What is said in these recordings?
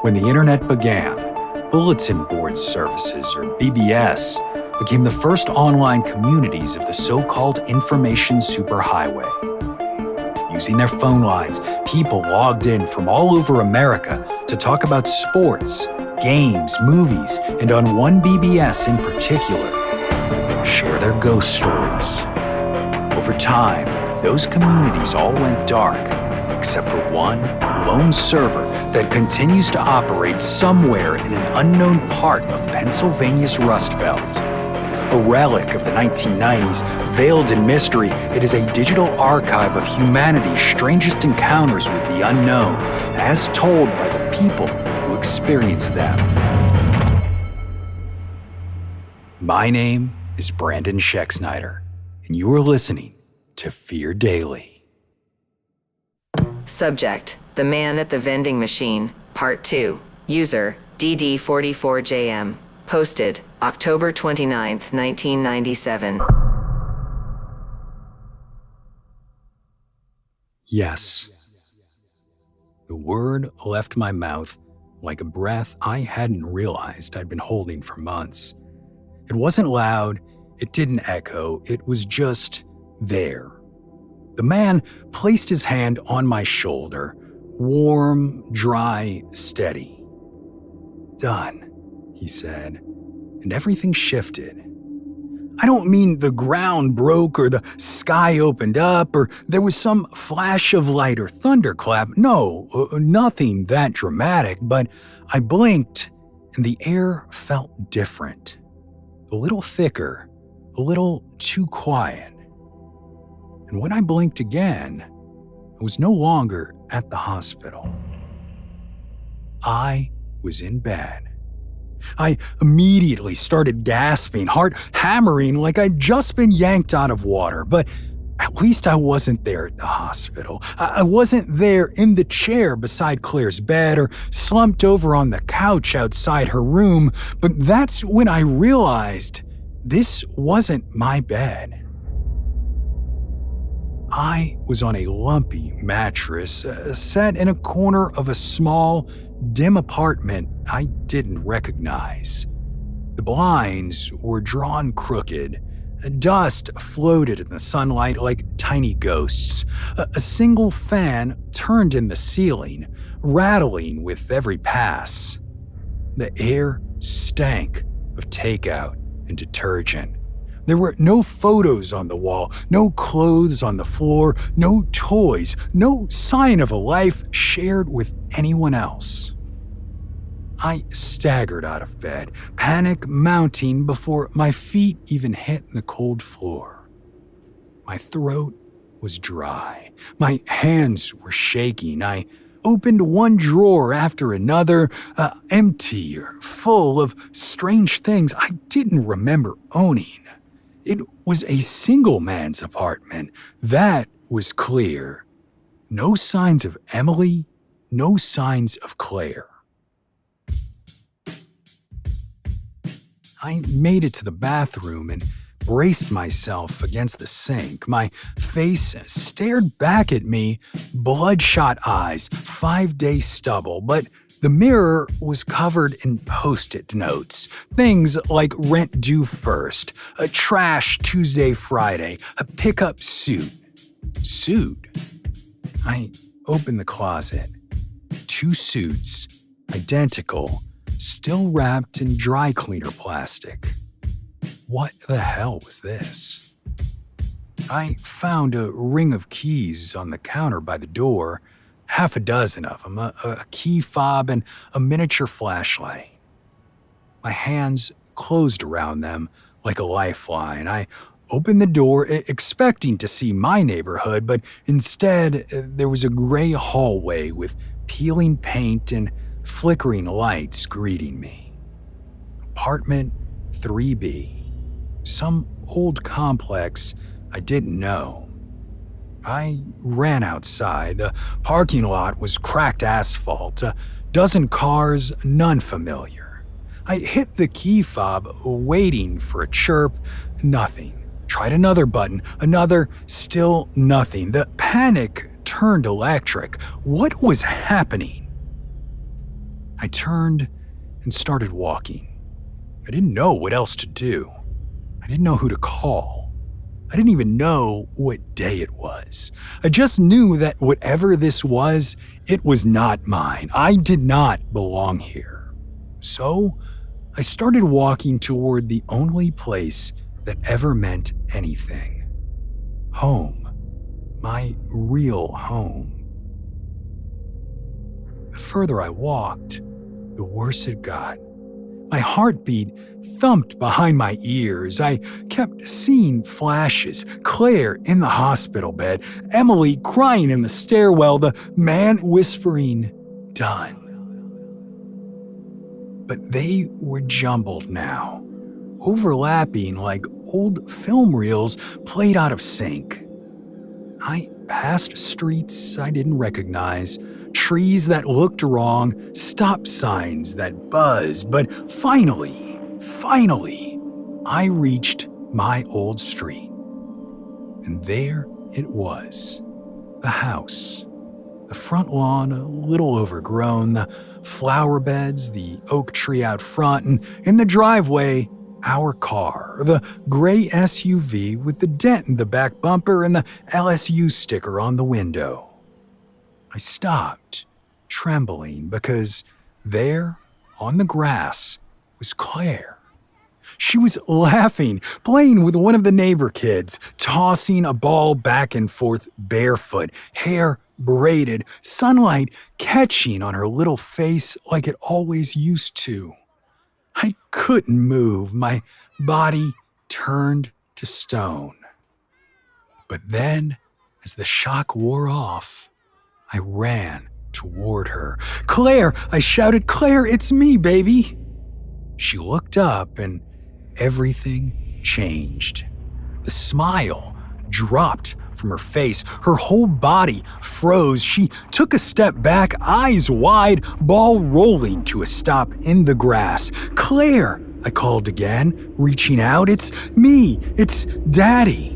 When the internet began, bulletin board services, or BBS, became the first online communities of the so-called information superhighway. Using their phone lines, people logged in from all over America to talk about sports, games, movies, and on one BBS in particular, share their ghost stories. Over time, those communities all went dark, except for one lone server that continues to operate somewhere in an unknown part of Pennsylvania's Rust Belt. A relic of the 1990s, veiled in mystery, it is a digital archive of humanity's strangest encounters with the unknown, as told by the people who experienced them. My name is Brandon Schexnayder, and you are listening to Fear Daily. Subject: The Man at the Vending Machine, Part 2. User: DD44JM. Posted October 29, 1997. Yes. The word left my mouth like a breath I hadn't realized I'd been holding for months. It wasn't loud, it didn't echo, it was just there. The man placed his hand on my shoulder, warm, dry, steady. Done, he said, and everything shifted. I don't mean the ground broke or the sky opened up or there was some flash of light or thunderclap. No, nothing that dramatic, but I blinked and the air felt different. A little thicker, a little too quiet. And when I blinked again, I was no longer at the hospital. I was in bed. I immediately started gasping, heart hammering like I'd just been yanked out of water, but at least I wasn't there at the hospital. I wasn't there in the chair beside Claire's bed or slumped over on the couch outside her room, but that's when I realized this wasn't my bed. I was on a lumpy mattress, set in a corner of a small, dim apartment I didn't recognize. The blinds were drawn crooked. Dust floated in the sunlight like tiny ghosts. A single fan turned in the ceiling, rattling with every pass. The air stank of takeout and detergent. There were no photos on the wall, no clothes on the floor, no toys, no sign of a life shared with anyone else. I staggered out of bed, panic mounting before my feet even hit the cold floor. My throat was dry. My hands were shaking. I opened one drawer after another, empty or full of strange things I didn't remember owning. It was a single man's apartment. That was clear. No signs of Emily, no signs of Claire. I made it to the bathroom and braced myself against the sink. My face stared back at me, bloodshot eyes, 5-day stubble, but the mirror was covered in Post-it notes. Things like rent due first, a trash Tuesday, Friday, a pickup suit. Suit? I opened the closet. 2 suits, identical, still wrapped in dry cleaner plastic. What the hell was this? I found a ring of keys on the counter by the door, 6 of them, a key fob and a miniature flashlight. My hands closed around them like a lifeline. I opened the door expecting to see my neighborhood, but instead there was a gray hallway with peeling paint and flickering lights greeting me. Apartment 3B. Some old complex I didn't know. I ran outside. The parking lot was cracked asphalt. 12 cars, none familiar. I hit the key fob, waiting for a chirp. Nothing. Tried another button, another, still nothing. The panic turned electric. What was happening? I turned and started walking. I didn't know what else to do. I didn't know who to call. I didn't even know what day it was. I just knew that whatever this was, it was not mine. I did not belong here. So I started walking toward the only place that ever meant anything. Home. My real home. The further I walked, the worse it got. My heartbeat thumped behind my ears. I kept seeing flashes. Claire in the hospital bed, Emily crying in the stairwell, the man whispering, "Done." But they were jumbled now, overlapping like old film reels played out of sync. I passed streets I didn't recognize, trees that looked wrong, stop signs that buzzed, but finally, I reached my old street. And there it was, the house. The front lawn a little overgrown, the flower beds, the oak tree out front, and in the driveway, our car, the gray SUV with the dent in the back bumper and the LSU sticker on the window. I stopped, trembling, because there, on the grass, was Claire. She was laughing, playing with one of the neighbor kids, tossing a ball back and forth barefoot, hair braided, sunlight catching on her little face like it always used to. I couldn't move. My body turned to stone. But then, as the shock wore off, I ran toward her. "Claire!" I shouted. "Claire, it's me, baby!" She looked up and everything changed. The smile dropped from her face. Her whole body froze. She took a step back, eyes wide, ball rolling to a stop in the grass. "Claire!" I called again, reaching out. "It's me. It's Daddy."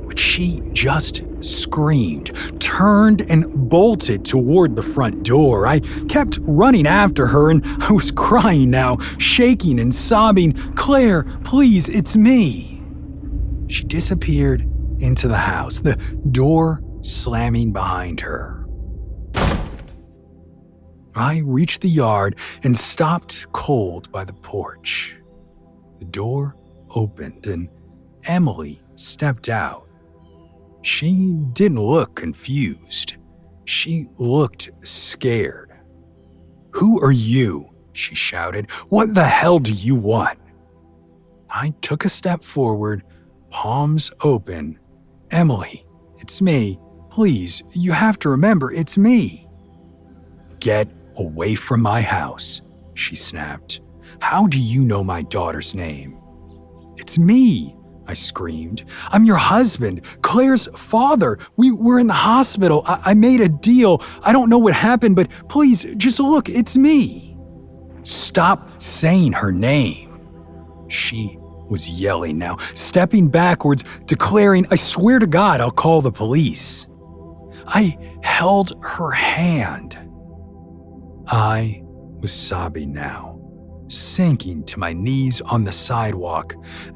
But she just screamed, turned and bolted toward the front door. I kept running after her and I was crying now, shaking and sobbing. "Claire, please, it's me." She disappeared into the house, the door slamming behind her. I reached the yard and stopped cold by the porch. The door opened and Emily stepped out. She didn't look confused. She looked scared. "Who are you?" she shouted. "What the hell do you want?" I took a step forward, palms open. "Emily, it's me. Please, you have to remember, it's me." "Get away from my house," she snapped. "How do you know my daughter's name?" "It's me," I screamed. "I'm your husband, Claire's father. We were in the hospital. I made a deal. I don't know what happened, but please, just look, it's me." "Stop saying her name." She was yelling now, stepping backwards, declaring, "I swear to God, I'll call the police." I held her hand. I was sobbing now, sinking to my knees on the sidewalk.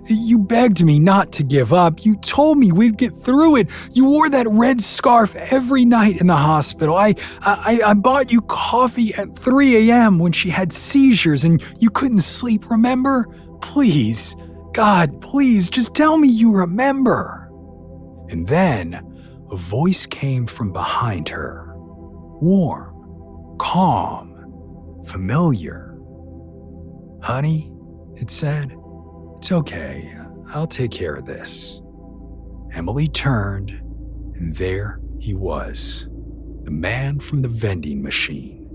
"You begged me not to give up. You told me we'd get through it. You wore that red scarf every night in the hospital. I bought you coffee at 3 a.m. when she had seizures and you couldn't sleep, remember? Please, God, please, just tell me you remember." And then a voice came from behind her. Warm, calm, familiar. "Honey," it said, "it's okay. I'll take care of this." Emily turned, and there he was, the man from the vending machine.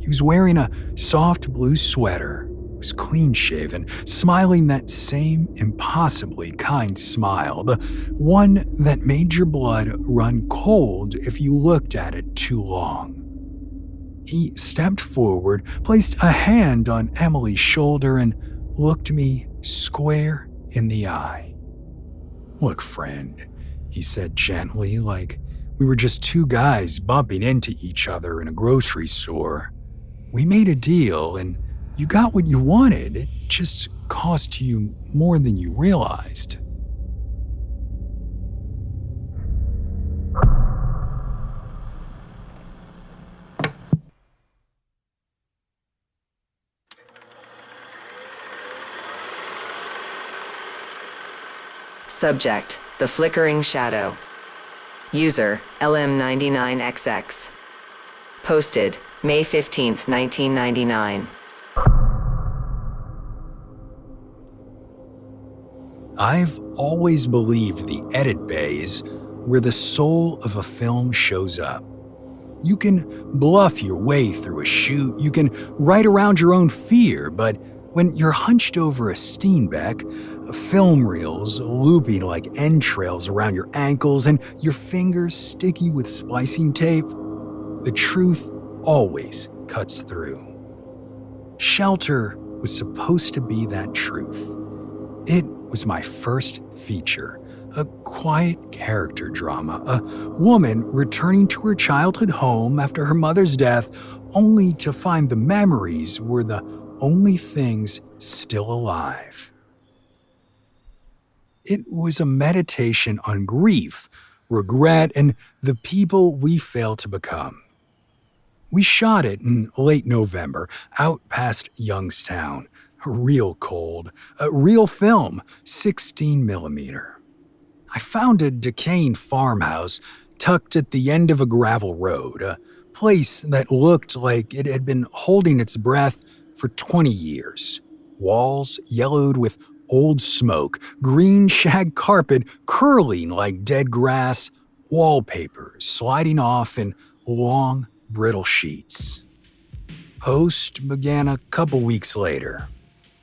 He was wearing a soft blue sweater, was clean-shaven, smiling that same impossibly kind smile, the one that made your blood run cold if you looked at it too long. He stepped forward, placed a hand on Emily's shoulder, and looked me square in the eye. "Look, friend," he said gently, like we were just two guys bumping into each other in a grocery store. We made a deal and you got what you wanted. It just cost you more than you realized. Subject: The Flickering Shadow. User: LM99XX. Posted May 15, 1999. I've always believed the edit bay is where the soul of a film shows up. You can bluff your way through a shoot, you can write around your own fear, but when you're hunched over a Steenbeck, film reels looping like entrails around your ankles and your fingers sticky with splicing tape, the truth always cuts through. Shelter was supposed to be that truth. It was my first feature, a quiet character drama, a woman returning to her childhood home after her mother's death only to find the memories were the only things still alive. It was a meditation on grief, regret, and the people we fail to become. We shot it in late November, out past Youngstown. Real cold, a real film, 16 millimeter. I found a decaying farmhouse tucked at the end of a gravel road, a place that looked like it had been holding its breath for 20 years. Walls yellowed with old smoke, green shag carpet curling like dead grass, wallpaper sliding off in long, brittle sheets. Post began a couple weeks later.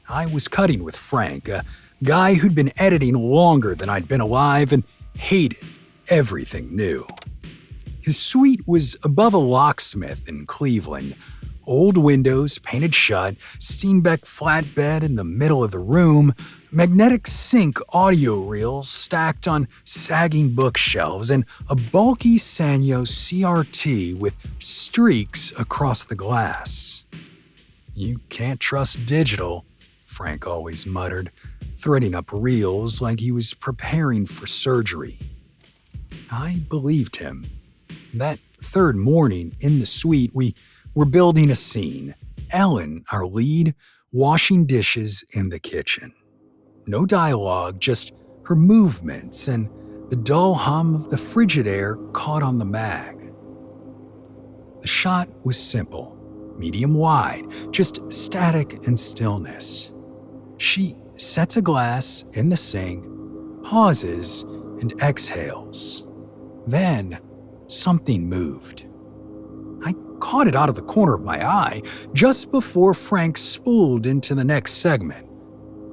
I was cutting with Frank, a guy who'd been editing longer than I'd been alive and hated everything new. His suite was above a locksmith in Cleveland. Old windows painted shut, Steenbeck flatbed in the middle of the room, magnetic sync audio reels stacked on sagging bookshelves, and a bulky Sanyo CRT with streaks across the glass. "You can't trust digital," Frank always muttered, threading up reels like he was preparing for surgery. I believed him. That third morning in the suite, we were building a scene. Ellen, our lead, washing dishes in the kitchen. No dialogue, just her movements and the dull hum of the Frigidaire caught on the mag. The shot was simple, medium wide, just static and stillness. She sets a glass in the sink, pauses, and exhales. Then something moved. I caught it out of the corner of my eye just before Frank spooled into the next segment.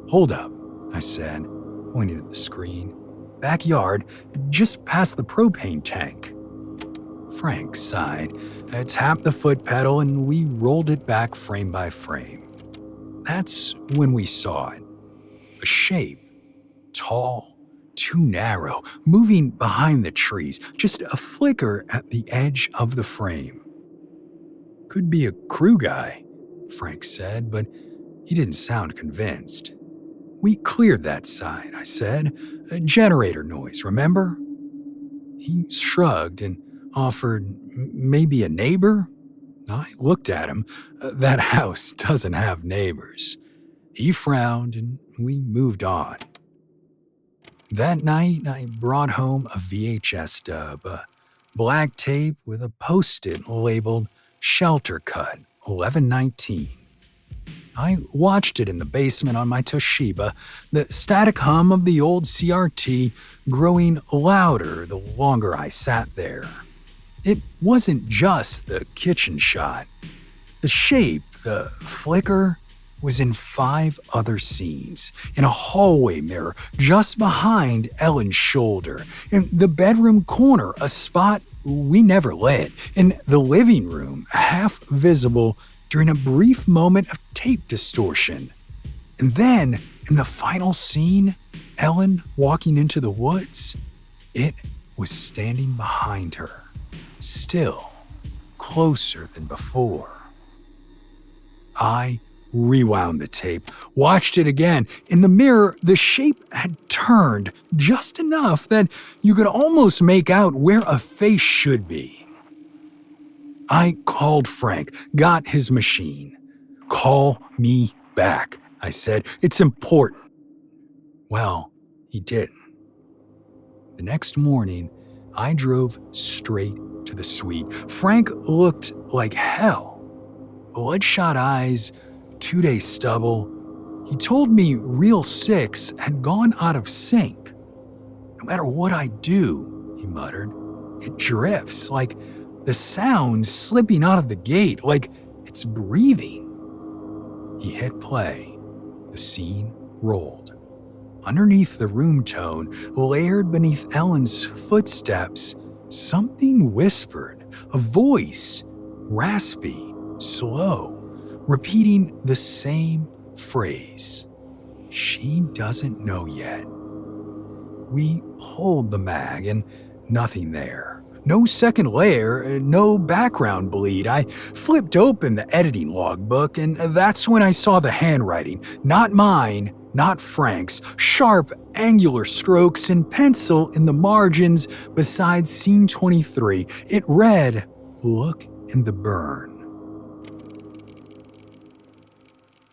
"Hold up," I said, pointing at the screen. "Backyard, just past the propane tank." Frank sighed, tapped the foot pedal, and we rolled it back frame by frame. That's when we saw it. A shape, tall, too narrow, moving behind the trees, just a flicker at the edge of the frame. "Could be a crew guy," Frank said, but he didn't sound convinced. "We cleared that side," I said. "A generator noise, remember?" He shrugged and offered, "Maybe a neighbor?" I looked at him. That house doesn't have neighbors. He frowned and we moved on. That night, I brought home a VHS stub, a black tape with a post-it labeled Shelter Cut 1119. I watched it in the basement on my Toshiba, the static hum of the old CRT growing louder the longer I sat there. It wasn't just the kitchen shot. The shape, the flicker, was in 5 other scenes, in a hallway mirror just behind Ellen's shoulder, in the bedroom corner, a spot we never lit, in the living room, half visible during a brief moment of tape distortion. And then, in the final scene, Ellen walking into the woods, it was standing behind her, still, closer than before. I rewound the tape, watched it again. In the mirror, the shape had turned just enough that you could almost make out where a face should be. I called Frank, got his machine. "Call me back," I said. "It's important." Well, he didn't. The next morning, I drove straight to the suite. Frank looked like hell. Bloodshot eyes, 2-day stubble. He told me Reel 6 had gone out of sync. "No matter what I do," he muttered, "it drifts, like the sound's slipping out of the gate, like it's breathing." He hit play. The scene rolled. Underneath the room tone, layered beneath Ellen's footsteps, something whispered, a voice, raspy, slow, repeating the same phrase. "She doesn't know yet." We pulled the mag and nothing there. No second layer, no background bleed. I flipped open the editing logbook, and that's when I saw the handwriting. Not mine, not Frank's. Sharp, angular strokes in pencil in the margins beside scene 23. It read, "Look in the burn."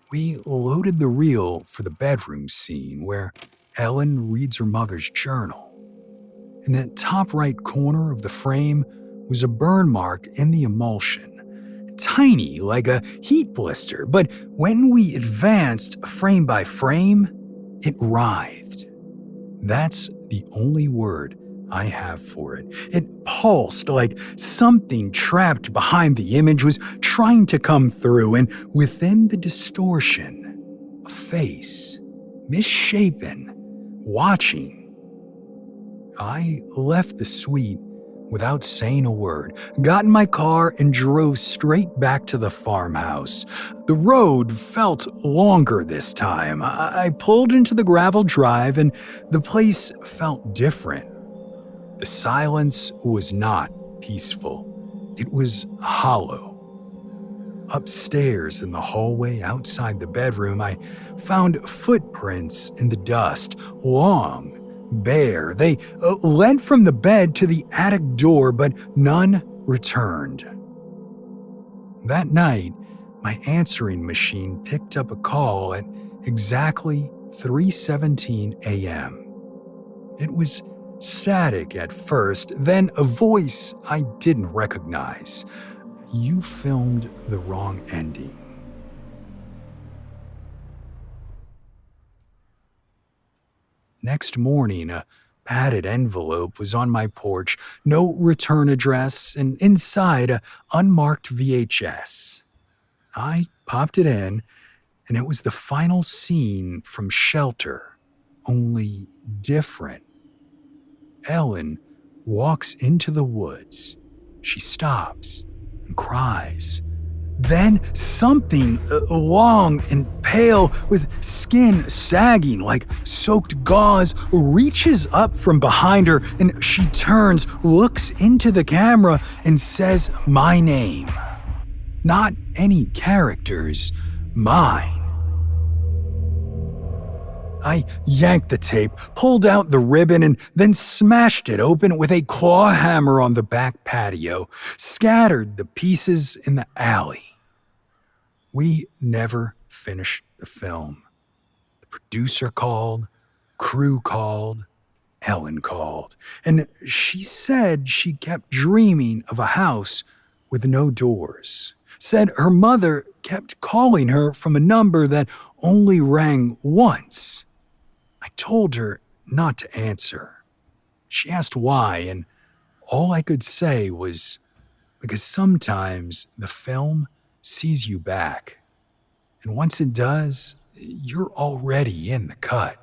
We loaded the reel for the bedroom scene where Ellen reads her mother's journal. In the top right corner of the frame was a burn mark in the emulsion. Tiny, like a heat blister, but when we advanced frame by frame, it writhed. That's the only word I have for it. It pulsed like something trapped behind the image was trying to come through, and within the distortion, a face, misshapen, watching. I left the suite without saying a word, got in my car, and drove straight back to the farmhouse. The road felt longer this time. I pulled into the gravel drive, and the place felt different. The silence was not peaceful. It was hollow. Upstairs in the hallway outside the bedroom, I found footprints in the dust, long, bare. They led from the bed to the attic door, but none returned. That night, my answering machine picked up a call at exactly 3:17 a.m. It was static at first, then a voice I didn't recognize. "You filmed the wrong ending." Next morning, a padded envelope was on my porch, no return address, and inside a unmarked VHS. I popped it in, and it was the final scene from Shelter, only different. Ellen walks into the woods. She stops and cries. Then something long and pale with skin sagging like soaked gauze reaches up from behind her, and she turns, looks into the camera, and says my name. Not any characters, mine. I yanked the tape, pulled out the ribbon, and then smashed it open with a claw hammer on the back patio, scattered the pieces in the alley. We never finished the film. The producer called, crew called, Ellen called, and she said she kept dreaming of a house with no doors. Said her mother kept calling her from a number that only rang once. I told her not to answer. She asked why, and all I could say was, because sometimes the film sees you back. And once it does, you're already in the cut.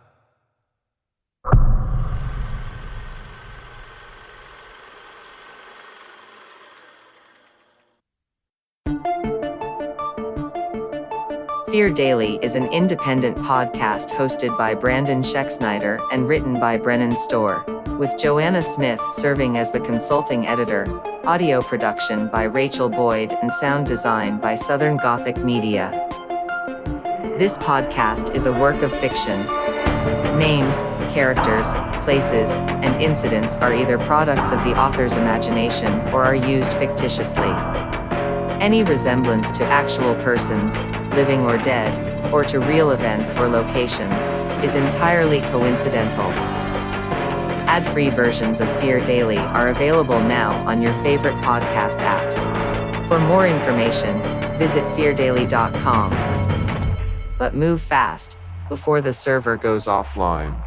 Fear Daily is an independent podcast hosted by Brandon Schexnayder and written by Brennan Storr, with Joanna Smith serving as the consulting editor, audio production by Rachel Boyd and sound design by Southern Gothic Media. This podcast is a work of fiction. Names, characters, places, and incidents are either products of the author's imagination or are used fictitiously. Any resemblance to actual persons, living or dead, or to real events or locations, is entirely coincidental. Ad-free versions of Fear Daily are available now on your favorite podcast apps. For more information, visit feardaily.com. But move fast, before the server goes offline.